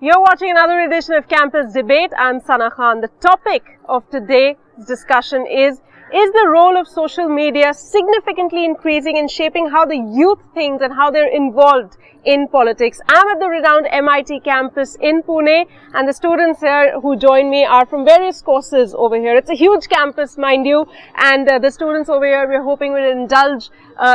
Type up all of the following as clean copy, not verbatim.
You're watching another edition of Campus Debate. I'm Sana Khan. The topic of today's discussion is the role of social media significantly increasing in shaping how the youth thinks and how they're involved in politics? I'm at the renowned MIT campus in Pune, and the students here who join me are from various courses over here. It's a huge campus, mind you, and the students over here, we're hoping will indulge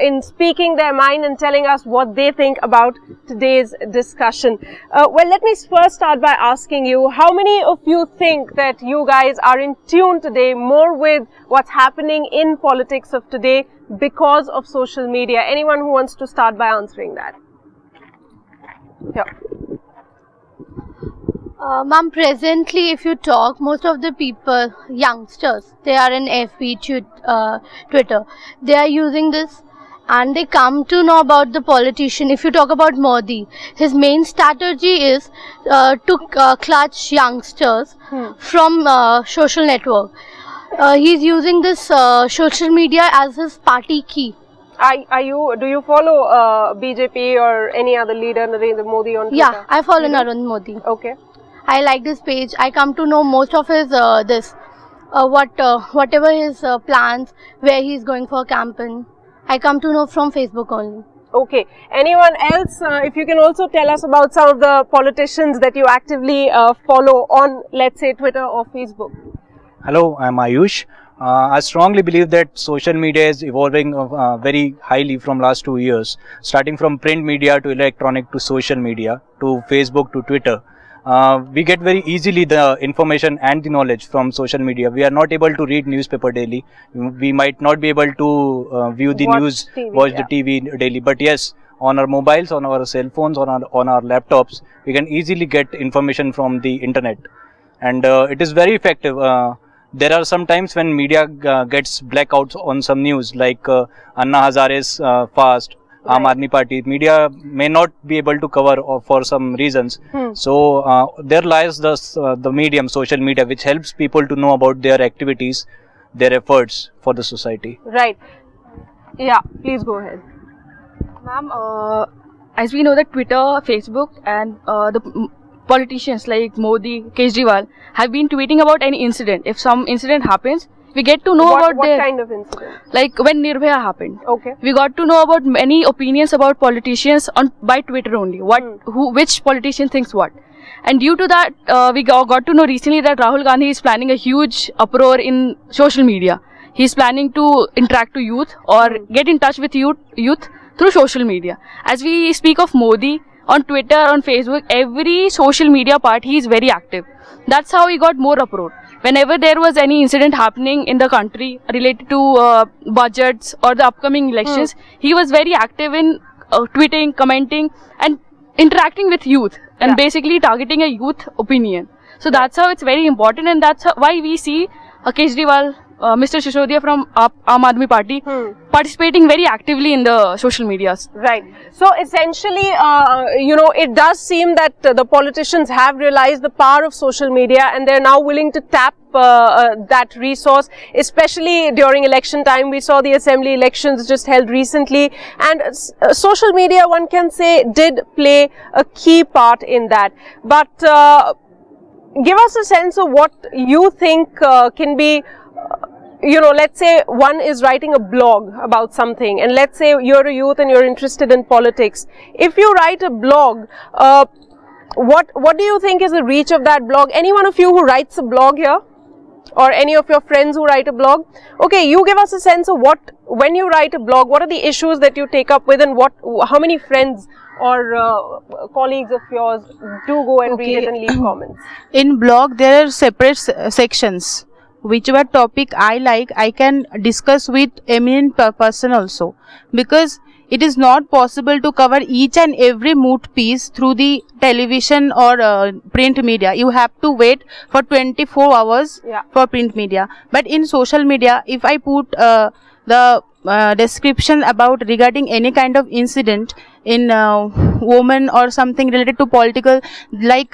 in speaking their mind and telling us what they think about today's discussion. Well, let me first start by asking you, how many of you think that you guys are in tune today more with what's happening in politics of today because of social media? Anyone who wants to start by answering that? Yeah. Ma'am, presently if you talk, most of the people, youngsters, they are in FB, Twitter. They are using this and they come to know about the politician. If you talk about Modi, his main strategy is to clutch youngsters from social network. He's using this social media as his party key. Do you follow BJP or any other leader, Narendra Modi, on Twitter? Yeah, I follow Narendra Modi. Okay. I like this page. I come to know most of his whatever his plans, where he's going for campaign. I come to know from Facebook only. Okay. Anyone else? If you can also tell us about some of the politicians that you actively follow on, let's say, Twitter or Facebook. Hello, I'm Ayush. I strongly believe that social media is evolving very highly from last 2 years, starting from print media to electronic to social media to Facebook to Twitter. We get very easily the information and the knowledge from social media. We are not able to read newspaper daily. We might not be able to view the news, watch the TV daily. But yes, on our mobiles, on our cell phones, on our laptops, we can easily get information from the internet. And it is very effective. There are some times when media gets blackouts on some news, like Anna Hazare's fast, Aam Aadmi Party. Media may not be able to cover for some reasons. So there lies the medium, social media, which helps people to know about their activities, their efforts for the society. Right. Yeah, please go ahead. Ma'am, as we know that Twitter, Facebook and the politicians like Modi, Kejriwal have been tweeting about any incident. If some incident happens, we get to know about what kind of incident? Like when Nirbhaya happened. Okay. We got to know about many opinions about politicians by Twitter only. Which politician thinks what. And due to that, we got to know recently that Rahul Gandhi is planning a huge uproar in social media. He's planning to interact to youth or get in touch with youth through social media. As we speak of Modi, on Twitter, on Facebook, every social media part, he is very active. That's how he got more uproar. Whenever there was any incident happening in the country related to budgets or the upcoming elections, he was very active in tweeting, commenting and interacting with youth and basically targeting a youth opinion. So that's how it's very important, and that's why we see Kejriwal, Mr. Sisodiya from Aam Aadmi Party participating very actively in the social medias. Right. So essentially, it does seem that the politicians have realized the power of social media and they're now willing to tap that resource, especially during election time. We saw the assembly elections just held recently, and social media, one can say, did play a key part in that. But give us a sense of what you think can be, let's say one is writing a blog about something, and let's say you're a youth and you're interested in politics. If you write a blog, what do you think is the reach of that blog? Any one of you who writes a blog here? Or any of your friends who write a blog? Okay, you give us a sense of when you write a blog, what are the issues that you take up with, and how many friends or colleagues of yours do go and read it and leave comments? In blog, there are separate sections. Whichever topic I like, I can discuss with eminent person also, because it is not possible to cover each and every mood piece through the television or print media. You have to wait for 24 hours for print media. But in social media, if I put the description regarding any kind of incident in woman or something related to political, like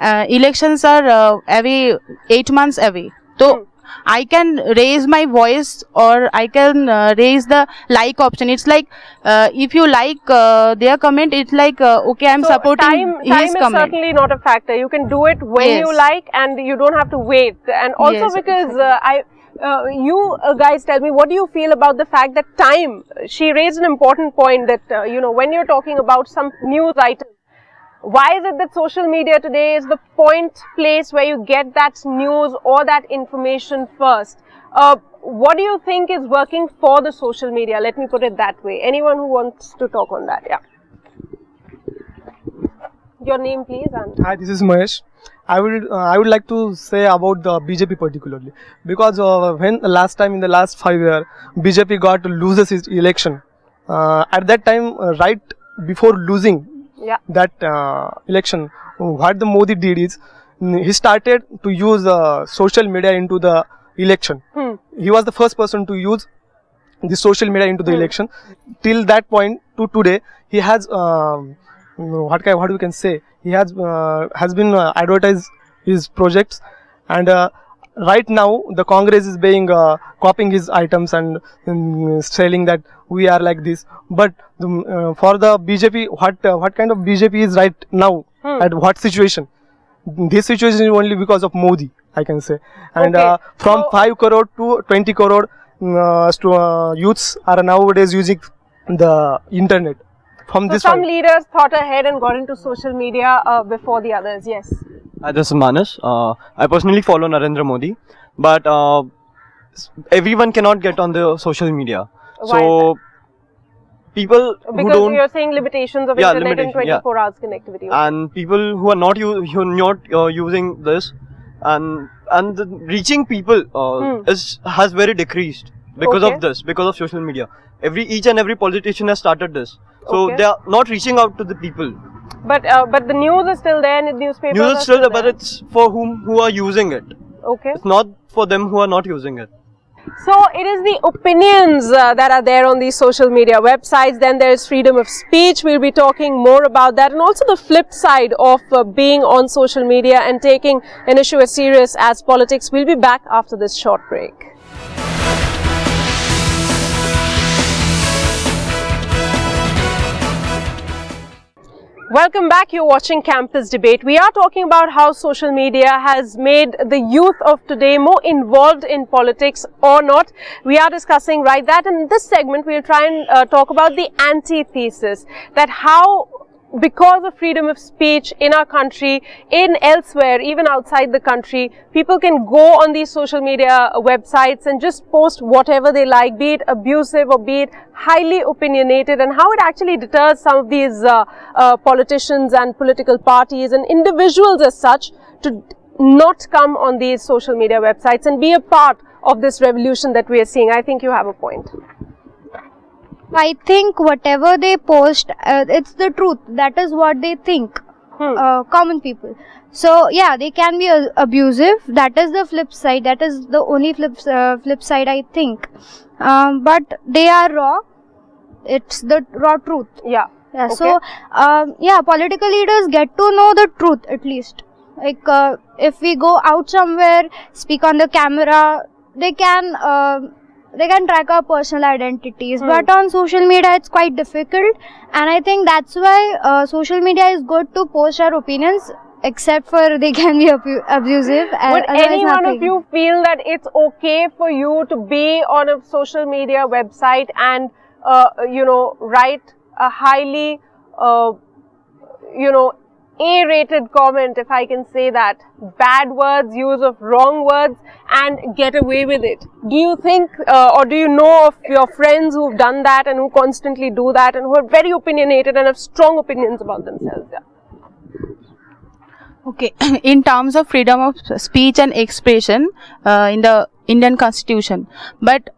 elections are 8 months away. So I can raise my voice, or I can raise the like option. It's like if you like their comment, it's like okay, I'm So supporting time his is comment. certainly not a factor. You can do it when Yes. you like, and you don't have to wait. And also Yes, because you guys tell me, what do you feel about the fact that time? She raised an important point that when you're talking about some news item, why is it that social media today is the place where you get that news or that information first? What do you think is working for the social media? Let me put it that way. Anyone who wants to talk on that, yeah. Your name, please. And Hi, this is Mahesh. I would like to say about the BJP particularly, because when last time in the last 5 years BJP got loses its election, at that time right before losing yeah. that election, what the Modi did is he started to use social media into the election. He was the first person to use the social media into the election. Till that point to today, he has what we can say, he has been advertised his projects, and right now the Congress is being copying his items and selling that we are like this. But for the BJP, what kind of BJP is right now, at what situation? This situation is only because of Modi, I can say. And Okay. from So- 5 crore to 20 crore youths are nowadays using the internet. From So this some point. leaders thought ahead and got into social media before the others. Yes. Hi, this is Manas. I personally follow Narendra Modi, but everyone cannot get on the social media. Why So people who Because don't, you're saying limitations of Yeah, internet and limitation, yeah. 24 hours connectivity. and people who are not using this, and reaching people has very decreased because Okay. of this, because of social media. Each and every politician has started this, so Okay. they are not reaching out to the people. But the news is still there, and the newspapers News are is still there, but there. it's for who are using it. Okay. It's not for them who are not using it. So it is the opinions that are there on these social media websites. Then there is freedom of speech. We'll be talking more about that, and also the flip side of being on social media and taking an issue as serious as politics. We'll be back after this short break. Welcome back. You're watching Campus Debate. We are talking about how social media has made the youth of today more involved in politics or not. We are discussing right that. In this segment, we'll try and talk about the antithesis, that how, because of freedom of speech in our country, in elsewhere, even outside the country, people can go on these social media websites and just post whatever they like, be it abusive or be it highly opinionated, and how it actually deters some of these politicians and political parties and individuals as such to not come on these social media websites and be a part of this revolution that we are seeing. I think you have a point. I think whatever they post, it's the truth. That is what they think. Common people. So yeah, they can be abusive. That is the flip side. That is the only flip side, I think. But they are raw. It's the raw truth. Yeah. Yeah. Okay. So yeah, political leaders get to know the truth at least. Like if we go out somewhere, speak on the camera, they can track our personal identities. But on social media, it's quite difficult, and I think that's why social media is good to post our opinions. Except for they can be abusive. Would Otherwise any one of nothing. you feel that it's okay for you to be on a social media website and, write a highly, A-rated comment, if I can say that, bad words, use of wrong words, and get away with it? Do you think, or do you know of your friends who've done that and who constantly do that and who are very opinionated and have strong opinions about themselves? Yeah. Okay, in terms of freedom of speech and expression in the Indian Constitution, but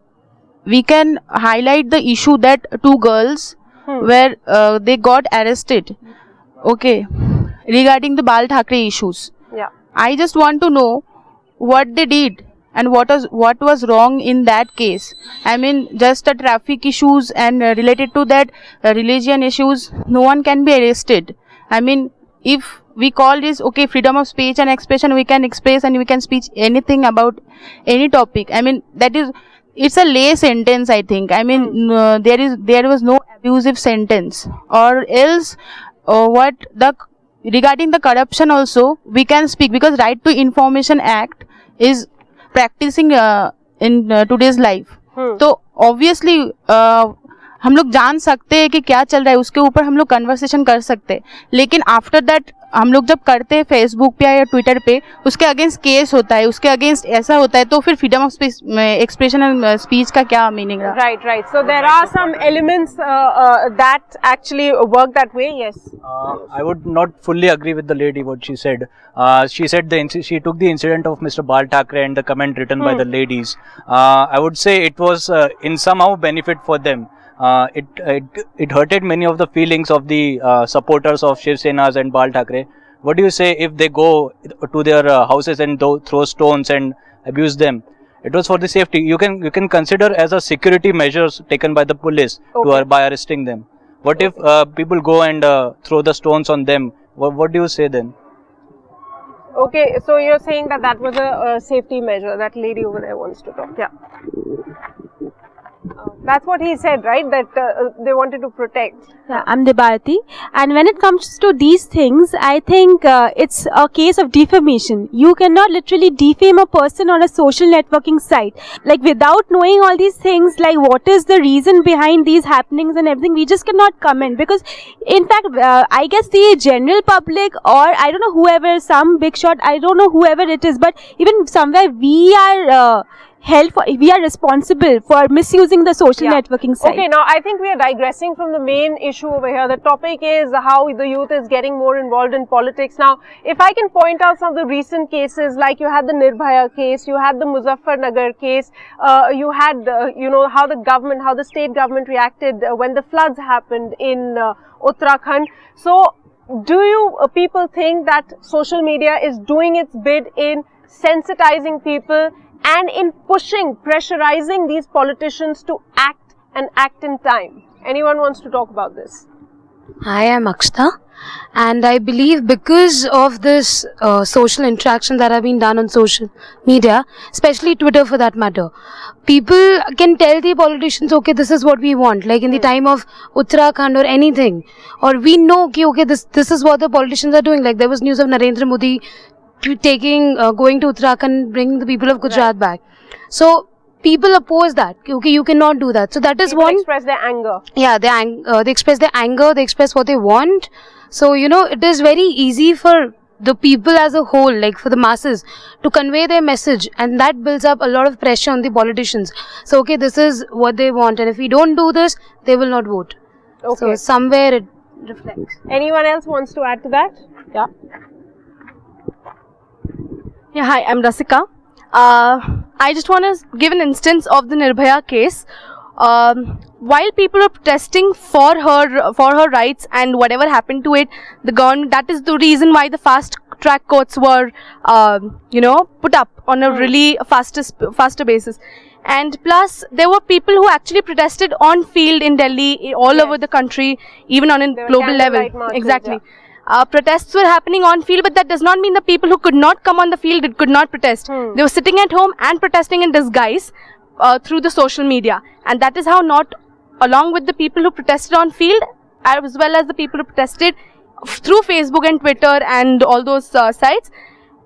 we can highlight the issue that two girls where they got arrested. Okay, regarding the Bal Thackeray issues. Yeah. I just want to know what they did and what was wrong in that case. I mean, just the traffic issues and related to that religion issues, no one can be arrested. I mean, if we call this, okay, freedom of speech and expression. We can express and we can speak anything about any topic. I mean, it's a lay sentence, I think. I mean, there was no abusive sentence, or else regarding the corruption also we can speak, because Right to Information Act is practicing in today's life. तो obviously हम लोग जान सकते हैं कि क्या चल रहा है, उसके ऊपर हम लोग कन्वर्सेशन कर सकते हैं. लेकिन आफ्टर दैट हम लोग जब करते हैं फेसबुक पे या ट्विटर पे, उसके अगेंस्ट केस होता है, उसके अगेंस्ट ऐसा होता है, तो फिर freedom of expression and speech का क्या मीनिंग रहा? Right. So there are some elements that actually work that way. Yes. I would not fully agree with the lady what she said. She said she took the incident of Mr. Bal Thackeray and the comment written by the ladies. I would say it was in somehow benefit for them. It hurted many of the feelings of the supporters of Shiv Senas and Bal Thackeray. What do you say if they go to their houses and throw stones and abuse them? It was for the safety. You can consider as a security measures taken by the police by arresting them. What if people go and throw the stones on them? What do you say then? Okay, so you're saying that was a safety measure. That lady over there wants to talk. Yeah. That's what he said, right? That they wanted to protect. Yeah, I'm Debharati, and when it comes to these things, I think it's a case of defamation. You cannot literally defame a person on a social networking site. Like, without knowing all these things, like what is the reason behind these happenings and everything, we just cannot comment. Because, in fact, I guess the general public, or I don't know, whoever, some big shot, I don't know whoever it is, but even somewhere we are we are responsible for misusing the social networking site. Okay, now I think we are digressing from the main issue over here. The topic is how the youth is getting more involved in politics. Now, if I can point out some of the recent cases, like you had the Nirbhaya case, you had the Muzaffarnagar case, you had, how the state government reacted when the floods happened in Uttarakhand. So, do you people think that social media is doing its bit in sensitizing people and in pressurizing these politicians to act in time? Anyone wants to talk about this? Hi, I'm Akshta, and I believe because of this social interaction that have been done on social media, especially Twitter for that matter, people can tell the politicians, okay, this is what we want, like in the time of Uttarakhand or anything, or we know, okay, this is what the politicians are doing. Like there was news of Narendra Modi going to Uttarakhand, bringing the people of Gujarat back. So people oppose that. Okay, you cannot do that. So that is people express their anger. Yeah, they express their anger. They express what they want. So it is very easy for the people as a whole, like for the masses, to convey their message, and that builds up a lot of pressure on the politicians. So okay, this is what they want, and if we don't do this, they will not vote. Okay. So somewhere it reflects. Anyone else wants to add to that? Yeah. Yeah, hi, I'm Rasika. I just want to give an instance of the Nirbhaya case. While people are protesting for her rights and whatever happened to it, the government, that is the reason why the fast track courts were, put up on a really faster basis. And plus, there were people who actually protested on field in Delhi, all over the country, even on a global level. Exactly. Yeah. Protests were happening on field, but that does not mean the people who could not come on the field could not protest. They were sitting at home and protesting in disguise through the social media. And that is how along with the people who protested on field, as well as the people who protested through Facebook and Twitter and all those sites,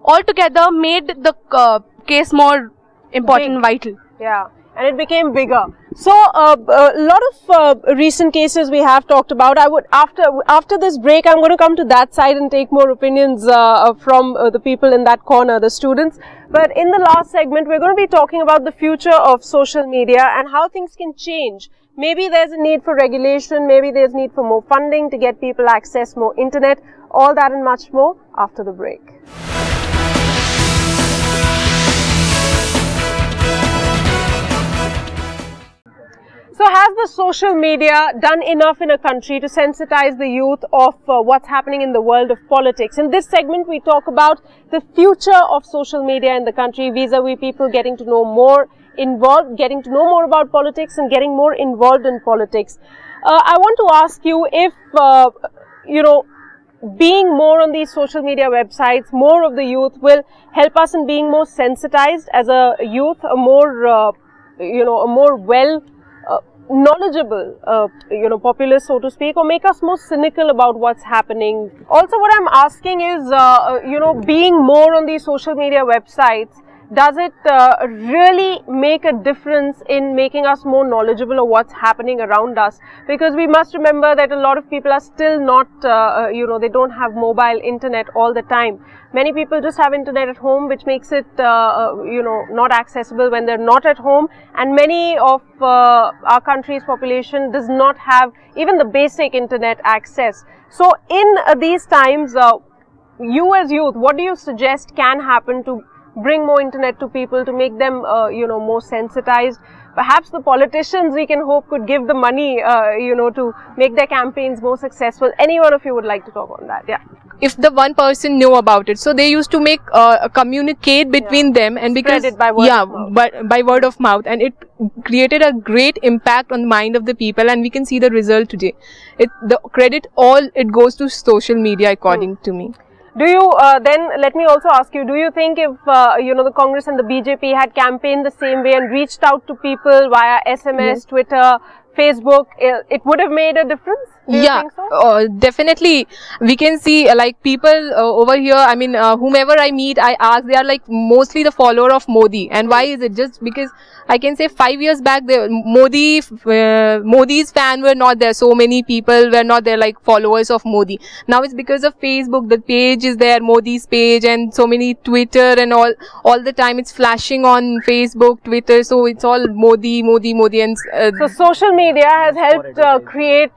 all together made the case more important and vital. Yeah, and it became bigger. So, a lot of recent cases we have talked about. I would, after this break, I'm going to come to that side and take more opinions from the people in that corner, the students. But in the last segment, we're going to be talking about the future of social media and how things can change. Maybe there's a need for regulation, maybe there's need for more funding to get people access more internet. All that and much more after the break. So has the social media done enough in a country to sensitize the youth of what's happening in the world of politics? In this segment, we talk about the future of social media in the country vis-a-vis people getting to know more getting to know more about politics and getting more involved in politics. I want to ask you if, being more on these social media websites, more of the youth will help us in being more sensitized as a youth, a more, a more well knowledgeable, populace, so to speak, or make us more cynical about what's happening. Also, what I'm asking is, being more on these social media websites, does it really make a difference in making us more knowledgeable of what's happening around us? Because we must remember that a lot of people are still not, they don't have mobile internet all the time. Many people just have internet at home, which makes it, not accessible when they're not at home. And many of our country's population does not have even the basic internet access. So in these times, you as youth, what do you suggest can happen to bring more internet to people, to make them, more sensitized? Perhaps the politicians, we can hope, could give the money, to make their campaigns more successful. Any one of you would like to talk on that? Yeah. If the one person knew about it, so they used to make communicate between them, and because Spread it by word of mouth. but by word of mouth, and it created a great impact on the mind of the people, and we can see the result today. The credit all it goes to social media, according to me. Do you, then let me also ask you, do you think if, the Congress and the BJP had campaigned the same way and reached out to people via SMS, Twitter, Facebook, it would have made a difference? Do you think so? Definitely. We can see like people over here, I mean, whomever I meet, I ask, they are like mostly the follower of Modi. And why is it? Just because I can say 5 years back, Modi's fan were not there. So many people were not there, like followers of Modi. Now it's because of Facebook. The page is there, Modi's page, and so many Twitter and all the time it's flashing on Facebook, Twitter. So it's all Modi, and so social media has helped create,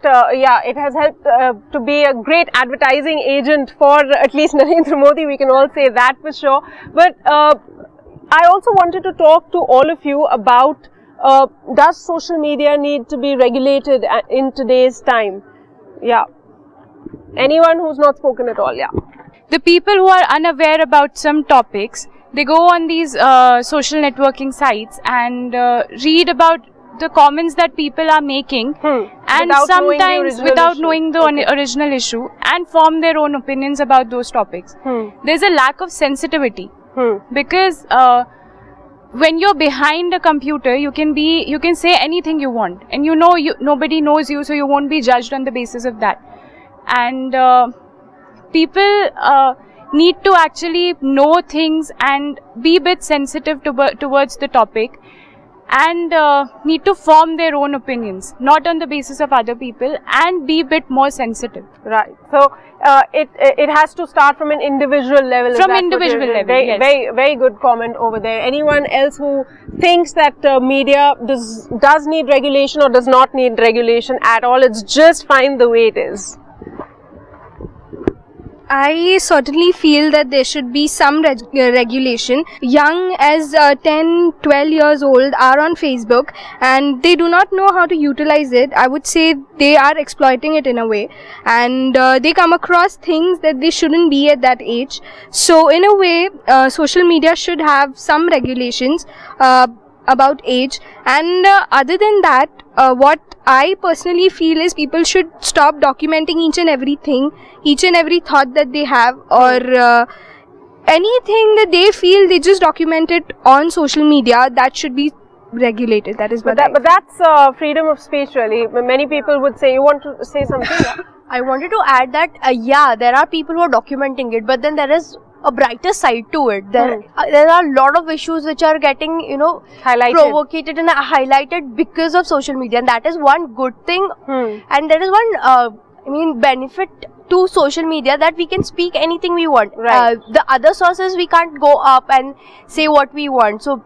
it has helped to be a great advertising agent for at least Narendra Modi. We can all say that for sure. But I also wanted to talk to all of you about, does social media need to be regulated in today's time? Yeah. Anyone who's not spoken at all? Yeah. The people who are unaware about some topics, they go on these social networking sites and read about the comments that people are making, and sometimes without knowing the original issue, and form their own opinions about those topics. There's a lack of sensitivity, because when you're behind a computer, you can say anything you want, and nobody knows you, so you won't be judged on the basis of that. And people need to actually know things and be a bit sensitive towards the topic, and need to form their own opinions, not on the basis of other people, and be a bit more sensitive. Right. So it has to start from an individual level. From individual level, yes. Very good comment over there. Anyone else who thinks that media does need regulation or does not need regulation at all? It's just fine the way it is. I certainly feel that there should be some regulation. Young as 10, 12 years old are on Facebook and they do not know how to utilize it. I would say they are exploiting it in a way, and they come across things that they shouldn't be at that age. So in a way, social media should have some regulations about age, and other than that, what I personally feel is people should stop documenting each and everything, each and every thought that they have, or anything that they feel, they just document it on social media. That should be regulated. That is what but that's freedom of speech, really. Many people would say. You want to say something? I wanted to add that there are people who are documenting it, but then there is a brighter side to it. There are a lot of issues which are getting provocated and highlighted because of social media, and that is one good thing. And there is one benefit to social media, that we can speak anything we want. Right. The other sources, we can't go up and say what we want, so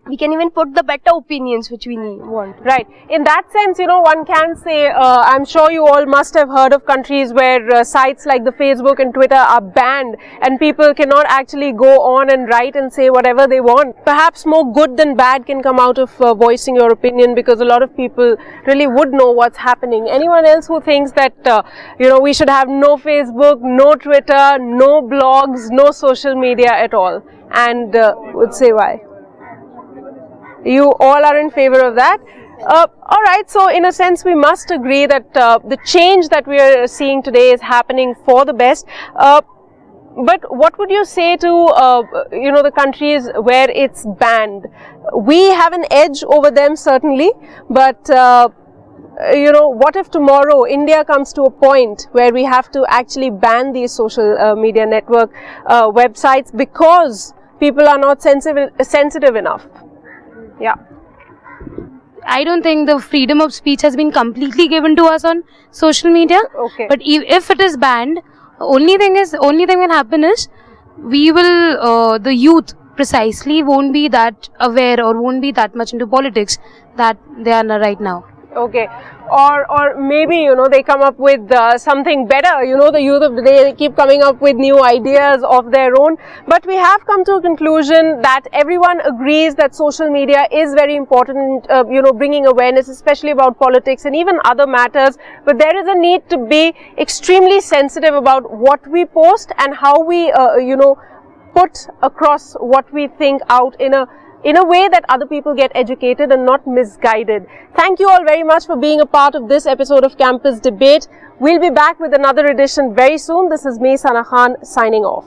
we can even put the better opinions which we want. Right. In that sense, one can say, I'm sure you all must have heard of countries where sites like the Facebook and Twitter are banned and people cannot actually go on and write and say whatever they want. Perhaps more good than bad can come out of voicing your opinion, because a lot of people really would know what's happening. Anyone else who thinks that, we should have no Facebook, no Twitter, no blogs, no social media at all, and would say why? You all are in favor of that. All right, so in a sense we must agree that the change that we are seeing today is happening for the best. But what would you say to the countries where it's banned? We have an edge over them certainly, but what if tomorrow India comes to a point where we have to actually ban these social media network websites because people are not sensitive enough? Yeah. I don't think the freedom of speech has been completely given to us on social media. Okay. But if it is banned, only thing will happen is we will the youth precisely won't be that aware or won't be that much into politics that they are right now. Okay, or maybe they come up with something better. The youth of the day, they keep coming up with new ideas of their own. But we have come to a conclusion that everyone agrees that social media is very important, bringing awareness, especially about politics and even other matters. But there is a need to be extremely sensitive about what we post and how we, put across what we think out in a way that other people get educated and not misguided. Thank you all very much for being a part of this episode of Campus Debate. We'll be back with another edition very soon. This is me, Sana Khan, signing off.